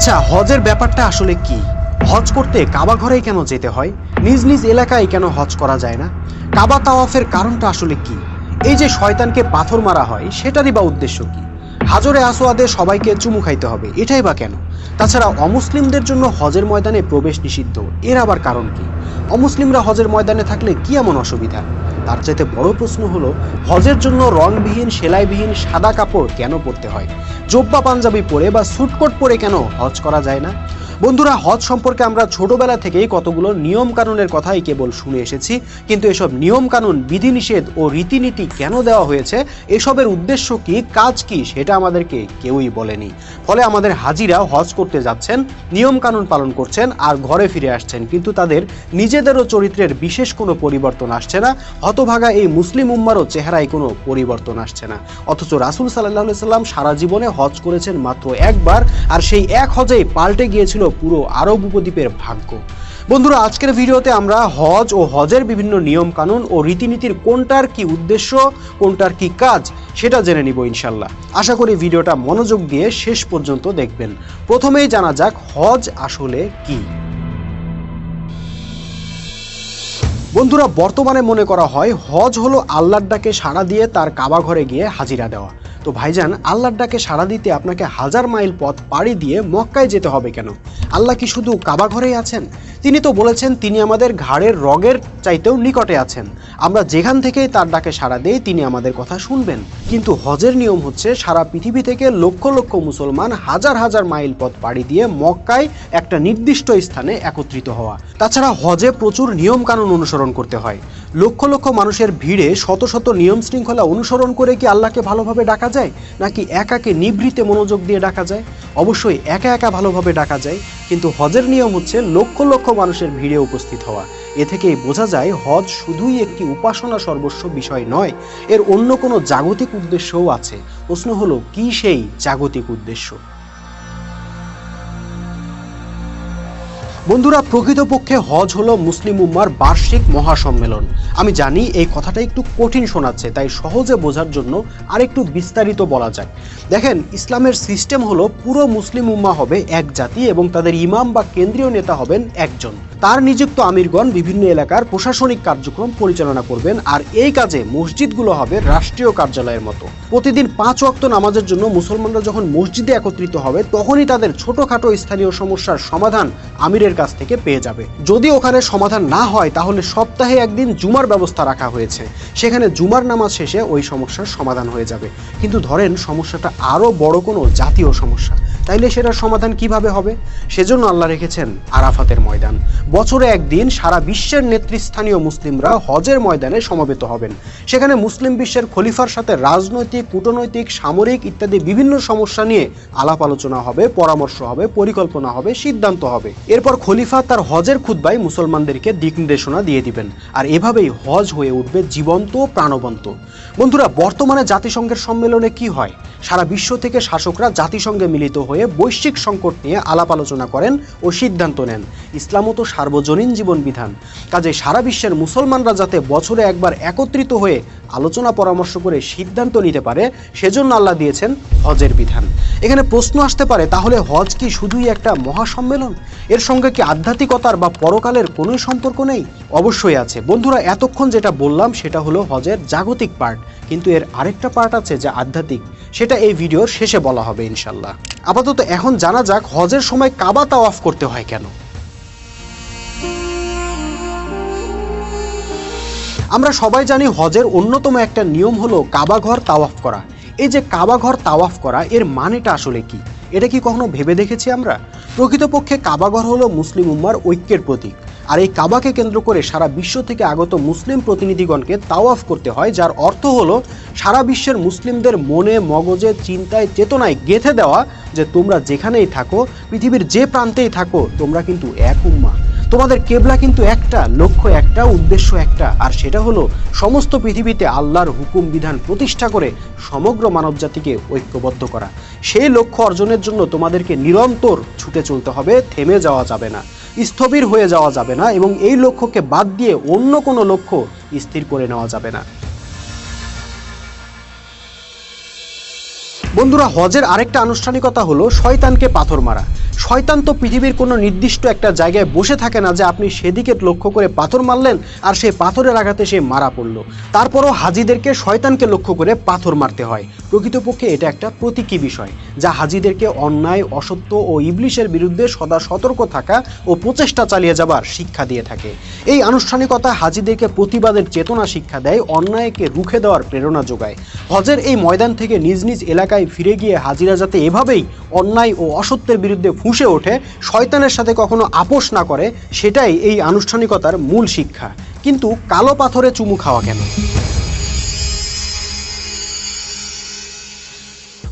আচ্ছা, হজের ব্যাপারটা আসলে কি? হজ করতে কাবা ঘরেই কেন যেতে হয়? নিজ নিজ এলাকায় কেন হজ করা যায় না? কাবা তাওয়াফের কারণটা আসলে কি? এই যে শয়তানকে পাথর মারা হয়, সেটারই বা উদ্দেশ্য কি? হাজরে আসওয়াদে সবাইকে চুমু খাইতে হবে, এটাই বা কেন? তাছাড়া অমুসলিমদের জন্য হজের ময়দানে প্রবেশ নিষিদ্ধ, এর আবার কারণ কি? অমুসলিমরা হজের ময়দানে থাকলে কি এমন অসুবিধা? তার চাইতে বড় প্রশ্ন হলো, হজের জন্য রংবিহীন সেলাইবিহীন সাদা কাপড় কেন পরতে হয়? জোব্বা পাঞ্জাবি পরে বা স্যুটকোট পরে কেন হজ করা যায় না? বন্ধুরা, হজ সম্পর্কে আমরা ছোটবেলা থেকেই কতগুলো নিয়ম কানুনের কথাই কেবল শুনে এসেছি, কিন্তু এসব নিয়ম কানুন, বিধিনিষেধ ও রীতিনীতি কেন দেওয়া হয়েছে, এসবের উদ্দেশ্য কি, কাজ কি, সেটা আমাদেরকে কেউই বলেনি। ফলে আমাদের হাজিরা হজ করতে যাচ্ছেন, নিয়ম কানুন পালন করছেন আর ঘরে ফিরে আসছেন, কিন্তু তাদের নিজেদেরও চরিত্রের বিশেষ কোনো পরিবর্তন আসছে না। হতভাগা এই মুসলিম উম্মারও চেহারায় কোনো পরিবর্তন আসছে না। অথচ রাসূল সাল্লাল্লাহু আলাইহি সাল্লাম সারা জীবনে হজ করেছেন মাত্র একবার, আর সেই এক হজেই পাল্টে গিয়েছিল পুরো আরব উপদ্বীপের ভাগ্য। বন্ধুরা, আজকের ভিডিওতে আমরা হজ ও হজের বিভিন্ন নিয়ম কানুন ও রীতিনীতির কোনটার কি উদ্দেশ্য, কোনটার কি কাজ, সেটা জেনে নিব ইনশাল্লাহ। আশা করি ভিডিওটা মনোযোগ দিয়ে শেষ পর্যন্ত দেখবেন। প্রথমেই জানা যাক হজ আসলে কি। বন্ধুরা, বর্তমানে মনে করা হয় হজ হলো আল্লাহর ডাকে সাড়া দিয়ে তার কাবা ঘরে গিয়ে হাজিরা দেওয়া। তো ভাইজান, আল্লাহর ডাকে সাড়া দিতে আপনাকে 1000 মাইল পথ পাড়ি দিয়ে মক্কায় যেতে হবে কেন? আল্লাহ কি শুধু কাবা ঘরেই আছেন? তিনি তো বলেছেন তিনি আমাদের ঘাড়ের রগের চাইতেও নিকটে আছেন। আমরা যেখান থেকেই তার ডাকে সাড়া দেই তিনি আমাদের কথা শুনবেন। কিন্তু হজের নিয়ম হচ্ছে সারা পৃথিবী থেকে লক্ষ লক্ষ মুসলমান হাজার হাজার মাইল পথ পাড়ি দিয়ে মক্কায় একটা নির্দিষ্ট স্থানে একত্রিত হওয়া। তাছাড়া হজে প্রচুর নিয়ম কানুন অনুসরণ করতে হয়। লক্ষ লক্ষ মানুষের ভিড়ে শত শত নিয়ম শৃঙ্খলা অনুসরণ করে কি আল্লাহকে ভালোভাবে ডাকা যায়, নাকি একাকে নিভৃতে মনোযোগ দিয়ে ডাকা যায়? অবশ্যই একা একা ভালোভাবে ডাকা যায়, কিন্তু হজের নিয়ম হচ্ছে লক্ষ লক্ষ মানুষের ভিড়ে উপস্থিত হওয়া। এ থেকেই বোঝা যায় হজ শুধুই একটি উপাসনা সর্বস্ব বিষয় নয়, এর অন্য কোনো জাগতিক উদ্দেশ্যও আছে। প্রশ্ন হলো, কি সেই জাগতিক উদ্দেশ্য? বন্ধুরা, প্রকৃতপক্ষে হজ হলো মুসলিম উম্মার বার্ষিক মহাসম্মেলন। আমি জানি এই কথাটা একটু কঠিন শোনাচ্ছে, তাই সহজে বোঝার জন্য আরেকটু বিস্তারিত বলা যাক। দেখেন, ইসলামের সিস্টেম হলো পুরো মুসলিম উম্মা হবে এক জাতি এবং তাদের ইমাম বা কেন্দ্রীয় নেতা হবেন একজন। তার নিযুক্ত আমিরগণ বিভিন্ন এলাকার প্রশাসনিক কার্যক্রম পরিচালনা করবেন, আর এই কাজে মসজিদগুলো হবে রাষ্ট্রীয় কার্যালয়ের মতো। প্রতিদিন 5 ওয়াক্ত নামাজের জন্য মুসলমানরা যখন মসজিদে একত্রিত হবে, তখনই তাদের ছোটখাটো স্থানীয় সমস্যার সমাধান আমিরের কাছ থেকে পেয়ে যাবে। যদি ওখানে সমাধান না হয়, তাহলে সপ্তাহে একদিন জুমার ব্যবস্থা রাখা হয়েছে, সেখানে জুমার নামাজ শেষে ওই সমস্যার সমাধান হয়ে যাবে। কিন্তু ধরেন সমস্যাটা আরো বড় কোনো জাতীয় সমস্যা, তাইলে সেটার সমাধান কিভাবে হবে? সেজন্য আল্লাহ রেখেছেন আরাফাতের ময়দান। বছরে একদিন সারা বিশ্বের নেতৃস্থানীয় মুসলিমরা হজের ময়দানে সমবেত হবেন। সেখানে মুসলিম বিশ্বের খলিফার সাথে রাজনৈতিক, কূটনৈতিক, সামরিক ইত্যাদি বিভিন্ন সমস্যা নিয়ে আলাপ আলোচনা হবে, পরামর্শ হবে, পরিকল্পনা হবে, সিদ্ধান্ত হবে। এরপর খলিফা তার হজের খুতবায় মুসলমানদেরকে দিক নির্দেশনা দিয়ে দিবেন, আর এভাবেই হজ হয়ে উঠবে জীবন্ত, প্রাণবন্ত। বন্ধুরা, বর্তমানে জাতিসংঘের সম্মেলনে কি হয়? সারা বিশ্ব থেকে শাসকরা জাতিসংঘে মিলিত হয়ে বৈশ্বিক সংকট নিয়ে আলাপ আলোচনা করেন ও সিদ্ধান্ত নেন। ইসলামও তো সার্বজনীন জীবন বিধান, কাজে সারা বিশ্বের মুসলমানরা যাতে বছরে একবার একত্রিত হয়ে আলোচনা পরামর্শ করে সিদ্ধান্ত নিতে পারে, সেজন্য আল্লাহ দিয়েছেন হজের বিধান। এখানে প্রশ্ন আসতে পারে, তাহলে হজ কি শুধুই একটা মহাসম্মেলন? এর সঙ্গে কি আধ্যাত্মিকতার বা পরকালের কোনো সম্পর্ক নেই? অবশ্যই আছে। বন্ধুরা, এতক্ষণ যেটা বললাম সেটা হলো হজের জাগতিক পার্ট, কিন্তু এর আরেকটা পার্ট আছে যা আধ্যাত্মিক, সেটা এই ভিডিওর শেষে বলা হবে ইনশাল্লাহ। আপাতত এখন জানা যাক হজের সময় কাবা তাওয়াফ করতে হয় কেন। আমরা সবাই জানি হজের অন্যতম একটা নিয়ম হলো কাবা ঘর তাওয়াফ করা। এই যে কাবা ঘর তাওয়াফ করা, এর মানেটা আসলে কি? এটা কি কখনো ভেবে দেখেছি আমরা? প্রকৃতপক্ষে কাবা ঘর হলো মুসলিম উম্মার ঐক্যের প্রতীক, আর এই কাবাকে কেন্দ্র করে সারা বিশ্ব থেকে আগত মুসলিম প্রতিনিধিগণকে তাওয়াফ করতে হয়, যার অর্থ হলো সারা বিশ্বের মুসলিমদের মনে, মগজে, চিন্তায়, চেতনায় গেঁথে দেওয়া যে তোমরা যেখানেই থাকো, পৃথিবীর যে প্রান্তেই থাকো, তোমরা কিন্তু এক উম্মা। তোমাদের কেবলা কিন্তু একটা, লক্ষ্য একটা, উদ্দেশ্য একটা, আর সেটা হলো সমস্ত পৃথিবীতে আল্লাহর হুকুম বিধান প্রতিষ্ঠা করে সমগ্র মানবজাতিকে ঐক্যবদ্ধ করা। সেই লক্ষ্য অর্জনের জন্য তোমাদেরকে নিরন্তর ছুটে চলতে হবে, থেমে যাওয়া যাবে না, স্থবির হয়ে যাওয়া যাবে না, এবং এই লক্ষ্যকে বাদ দিয়ে অন্য কোনো লক্ষ্য স্থির করে নেওয়া যাবে না। বন্ধুরা, হজের আরেকটা আনুষ্ঠানিকতা হলো শয়তানকে পাথর মারা। শয়তান তো পৃথিবীর কোনো নির্দিষ্ট একটা জায়গায় বসে থাকে না যে আপনি সেদিকে লক্ষ্য করে পাথর মারলেন আর সেই পাথরের আঘাতে সে মারা পড়লো। তারপরও হাজিদেরকে শয়তানকে লক্ষ্য করে পাথর মারতে হয়। প্রকৃতপক্ষে এটা একটা প্রতীকী বিষয় যা হাজিদেরকে অন্যায়, অসত্য ও ইবলিশের বিরুদ্ধে সদা সতর্ক থাকা ও প্রচেষ্টা চালিয়ে যাবার শিক্ষা দিয়ে থাকে। এই আনুষ্ঠানিকতা হাজিদেরকে প্রতিবাদের চেতনা শিক্ষা দেয়, অন্যায়কে রুখে দেওয়ার প্রেরণা যোগায়। হজের এই ময়দান থেকে নিজ নিজ এলাকায় ফিরে গিয়ে হাজিরা যাতে এভাবেই অন্যায় ও অসত্যের বিরুদ্ধে ফুঁসে ওঠে, শয়তানের সাথে কখনো আপোষ না করে, সেটাই এই আনুষ্ঠানিকতার মূল শিক্ষা। কিন্তু কালো পাথরে চুমু খাওয়া কেন?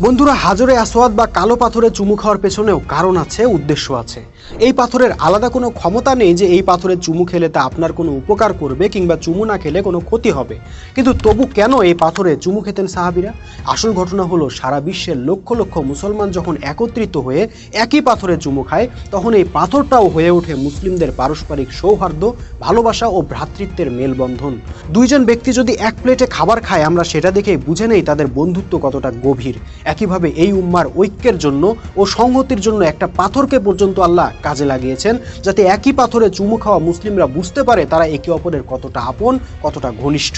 বন্ধুরা, হাজরে আসওয়াদ বা কালো পাথরে চুমু খাওয়ার পেছনেও কারণ আছে, উদ্দেশ্য আছে। এই পাথরের আলাদা কোনো ক্ষমতা নেই যে এই পাথরে চুমু খেলে তা আপনার কোনো উপকার করবে কিংবা চুমু না খেলে কোনো ক্ষতি হবে। কিন্তু তবু কেন এই পাথরে চুমু খেতেন সাহাবীরা? আসল ঘটনা হলো, সারা বিশ্বের লক্ষ লক্ষ মুসলমান যখন একত্রিত হয়ে একই পাথরে চুমু খায়, তখন এই পাথরটাও হয়ে ওঠে মুসলিমদের পারস্পরিক সৌহার্দ্য, ভালোবাসা ও ভ্রাতৃত্বের মেলবন্ধন। দুইজন ব্যক্তি যদি এক প্লেটে খাবার খায়, আমরা সেটা দেখেই বুঝে নেই তাদের বন্ধুত্ব কতটা গভীর। একইভাবে এই উম্মার ঐক্যের জন্য ও সংহতির জন্য একটা পাথরকে পর্যন্ত আল্লাহ কাজে লাগিয়েছেন, যাতে একই পাথরে চুমু খাওয়া মুসলিমরা বুঝতে পারে তারা একে অপরের কতটা আপন, কতটা ঘনিষ্ঠ।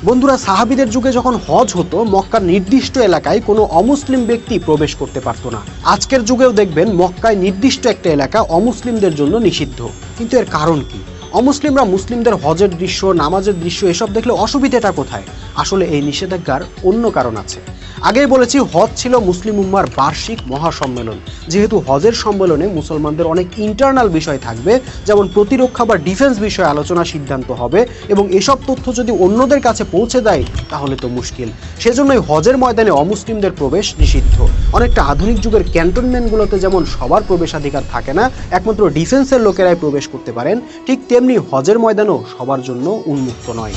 বন্ধুরা, সাহাবীদের যুগে যখন হজ হতো, মক্কার নির্দিষ্ট এলাকায় কোনো অমুসলিম ব্যক্তি প্রবেশ করতে পারতো না। আজকের যুগেও দেখবেন মক্কায় নির্দিষ্ট একটা এলাকা অমুসলিমদের জন্য নিষিদ্ধ। কিন্তু এর কারণ কি? অমুসলিমরা মুসলিমদের হজের দৃশ্য, নামাজের দৃশ্য এসব দেখলে অসুবিধাটা কোথায়? আসলে এই নিষেধাজ্ঞার অন্য কারণ আছে। আগেই বলেছি, হজ ছিল মুসলিম উম্মার বার্ষিক মহাসম্মেলন। যেহেতু হজের সম্মেলনে মুসলমানদের অনেক ইন্টারনাল বিষয় থাকবে, যেমন প্রতিরক্ষা বা ডিফেন্স বিষয়ে আলোচনা, সিদ্ধান্ত হবে, এবং এসব তথ্য যদি অন্যদের কাছে পৌঁছে দেয় তাহলে তো মুশকিল। সেজন্যই হজের ময়দানে অমুসলিমদের প্রবেশ নিষিদ্ধ। অনেকটা আধুনিক যুগের ক্যান্টনমেন্টগুলোতে যেমন সবার প্রবেশাধিকার থাকে না, একমাত্র ডিফেন্সের লোকেরাই প্রবেশ করতে পারেন, ঠিক তেমনি হজের ময়দানও সবার জন্য উন্মুক্ত নয়।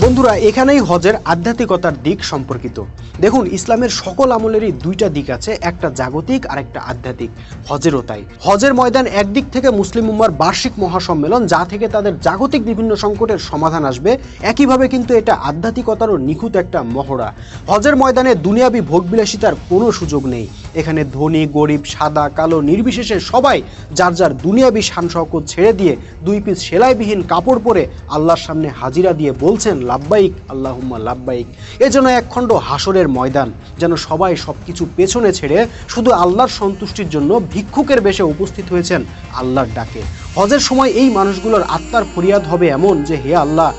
বন্ধুরা, এখানেই হজের আধ্যাত্মিকতার দিক সম্পর্কিত। দেখুন, ইসলামের সকল আমলেরই দুইটা দিক আছে, একটা জাগতিক আর একটা আধ্যাত্মিক। হজেরও তাই। হজের ময়দান একদিক থেকে মুসলিম উম্মার বার্ষিক মহাসম্মেলন, যা থেকে তাদের জাগতিক বিভিন্ন সংকটের সমাধান আসবে, একইভাবে কিন্তু এটা আধ্যাত্মিকতারও নিখুঁত একটা মহড়া। হজের ময়দানে দুনিয়াবি ভোগবিলাসিতার কোনো সুযোগ নেই। এখানে ধনী, গরিব, সাদা, কালো নির্বিশেষে সবাই যার যার দুনিয়াবি শান শওকত ছেড়ে দিয়ে 2 পিস সেলাইবিহীন কাপড় পরে আল্লাহর সামনে হাজিরা দিয়ে বলছেন, লাব্বাইক আল্লাহুম্মা লাব্বাইক। এজন্য একখণ্ড হাসরের ময়দান, যেন সবাই সবকিছু পেছনে ছেড়ে শুধু আল্লাহর সন্তুষ্টির জন্য ভিক্ষুকের বেশে উপস্থিত হয়েছেন আল্লাহর ডাকে। হজের সময় এই মানুষগুলোর আত্মার ফরিয়াদ হবে এমন যে, হে আল্লাহ,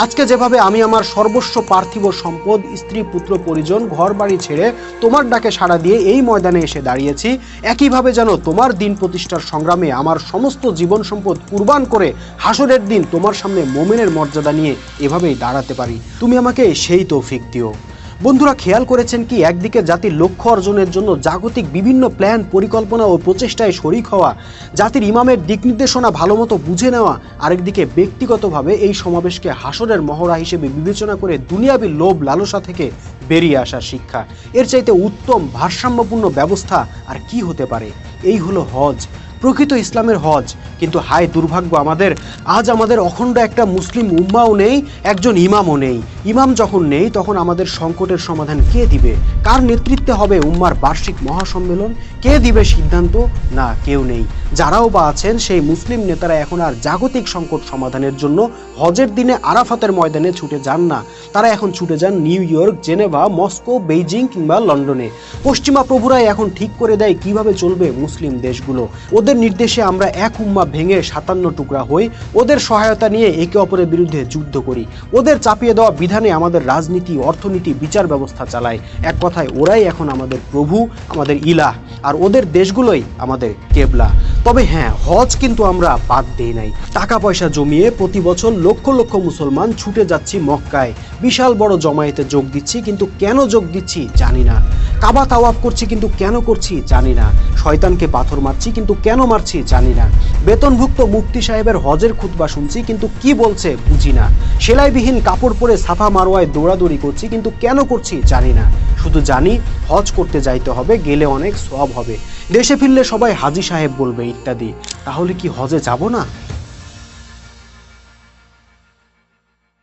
আজকে যেভাবে আমি আমার সর্বস্ব পার্থিব সম্পদ, স্ত্রী, পুত্র, পরিজন, ঘর বাড়ি ছেড়ে তোমার ডাকে সাড়া দিয়ে এই ময়দানে এসে দাঁড়িয়েছি, একইভাবে যেন তোমার দিন প্রতিষ্ঠার সংগ্রামে আমার সমস্ত জীবন সম্পদ কুরবান করে হাসরের দিন তোমার সামনে মুমিনের মর্যাদা নিয়ে এভাবেই দাঁড়াতে পারি। তুমি আমাকে সেই তৌফিক দিও। বন্ধুরা, খেয়াল করেছেন কি, একদিকে জাতির লক্ষ্য অর্জনের জন্য জাগতিক বিভিন্ন প্ল্যান, পরিকল্পনা ও প্রচেষ্টায় শরিক হওয়া, জাতির ইমামের দিক নির্দেশনা ভালোমতো বুঝে নেওয়া, আরেকদিকে ব্যক্তিগতভাবে এই সমাবেশকে হাসরের মহড়া হিসেবে বিবেচনা করে দুনিয়াবি লোভ লালসা থেকে বেরিয়ে আসার শিক্ষা। এর চাইতে উত্তম ভারসাম্যপূর্ণ ব্যবস্থা আর কি হতে পারে? এই হলো হজ, প্রকৃত ইসলামের হজ। কিন্তু হায় দুর্ভাগ্য আমাদের, আজ আমাদের অখণ্ড একটা মুসলিম উম্মাও নেই, একজন ইমামও নেই। ইমাম যখন নেই, তখন আমাদের সংকটের সমাধান কে দিবে? কার নেতৃত্বে হবে উম্মার বার্ষিক মহাসম্মেলন? কে দিবে সিদ্ধান্ত? না, কেউ নেই। যারাও বা আছেন, সেই মুসলিম নেতারা এখন আর জাগতিক সংকট সমাধানের জন্য হজের দিনে আরাফাতের ময়দানে ছুটে যান না। তারা এখন ছুটে যান new York, Geneva, Moscow, Beijing কিংবা লন্ডনে। পশ্চিমা প্রভুরাই এখন ঠিক করে দেয় কিভাবে চলবে মুসলিম দেশগুলো। ওদের নির্দেশে আমরা এক উম্মা ভেঙে 57 টুকরা হই, ওদের সহায়তা নিয়ে একে অপরের বিরুদ্ধে যুদ্ধ করি, ওদের চাপিয়ে দেওয়া বিধানে আমাদের রাজনীতি, অর্থনীতি, বিচার ব্যবস্থা চালায়। এক কথায় ওরাই এখন আমাদের প্রভু, আমাদের ইলাহ, আর ওদের দেশগুলোই আমাদের কেবলা। তবে হ্যাঁ, হজ কিন্তু আমরা বাদ দেই নাই। টাকা পয়সা জমিয়ে প্রতি বছর লক্ষ লক্ষ মুসলমান ছুটে যাচ্ছি মক্কায়, বিশাল বড় জমায়েতে যোগ দিচ্ছি, কিন্তু কেন যোগ দিচ্ছি জানি না। কাবা তাওয়াফ করছি, কিন্তু কেন করছি জানি না। শয়তানকে পাথর মারছি, কিন্তু কেন মারছি জানি না। বেতনভুক্ত মুফতি সাহেবের হজের খুতবা শুনছি, কিন্তু কি বলছে বুঝি না। সেলাইবিহীন কাপড় পরে সাফা মারওয়ায় দৌড়াদৌড়ি করছি, কিন্তু কেন করছি জানি না। শুধু জানি হজ করতে যাইতে হবে, গেলে অনেক সওয়াব হবে, দেশে ফিরলে সবাই হাজী সাহেব বলবে ইত্যাদি। তাহলে কি হজে যাব না?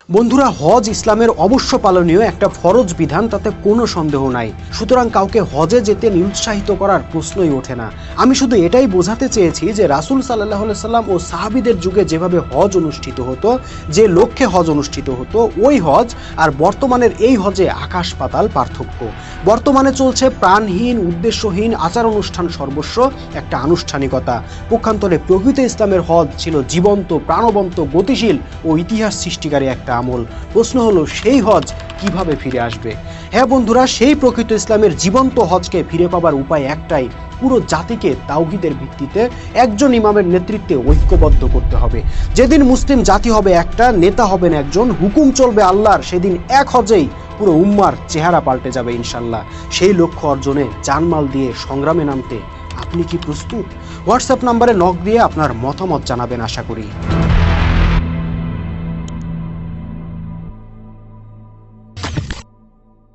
বন্ধুরা, হজ ইসলামের অবশ্য পালনীয় একটা ফরজ বিধান, তাতে কোনো সন্দেহ নাই। সুতরাং কাউকে হজে যেতে নিরুৎসাহিত করার প্রশ্নই ওঠে না। আমি শুধু এটাই বোঝাতে চেয়েছি যে রাসূল সাল্লাল্লাহু আলাইহি সাল্লাম ও সাহাবীদের যুগে যেভাবে হজ অনুষ্ঠিত হতো, যে লক্ষ্যে হজ অনুষ্ঠিত হতো, ওই হজ আর বর্তমানের এই হজে আকাশ পাতাল পার্থক্য। বর্তমানে চলছে প্রাণহীন, উদ্দেশ্যহীন, আচার অনুষ্ঠান সর্বস্ব একটা আনুষ্ঠানিকতা। পক্ষান্তরে প্রকৃত ইসলামের হজ ছিল জীবন্ত, প্রাণবন্ত, গতিশীল ও ইতিহাস সৃষ্টিকারী একটা আমল। প্রশ্ন হলো, সেই হজ কিভাবে ফিরে আসবে? হ্যাঁ বন্ধুরা, সেই প্রকৃত ইসলামের জীবন্ত হজকে ফিরে পাবার উপায় একটাই, পুরো জাতিকে তাওহীদের ভিত্তিতে একজন ইমামের নেতৃত্বে ঐক্যবদ্ধ করতে হবে। যেদিন মুসলিম জাতি হবে একটা, নেতা হবেন একজন, হুকুম চলবে আল্লাহর, সেদিন এক হজেই পুরো উম্মার চেহারা পাল্টে যাবে ইনশাল্লাহ। সেই লক্ষ্য অর্জনে জানমাল দিয়ে সংগ্রামে নামতে আপনি কি প্রস্তুত? হোয়াটসঅ্যাপ নাম্বারে নক দিয়ে আপনার মতামত জানাবেন আশা করি।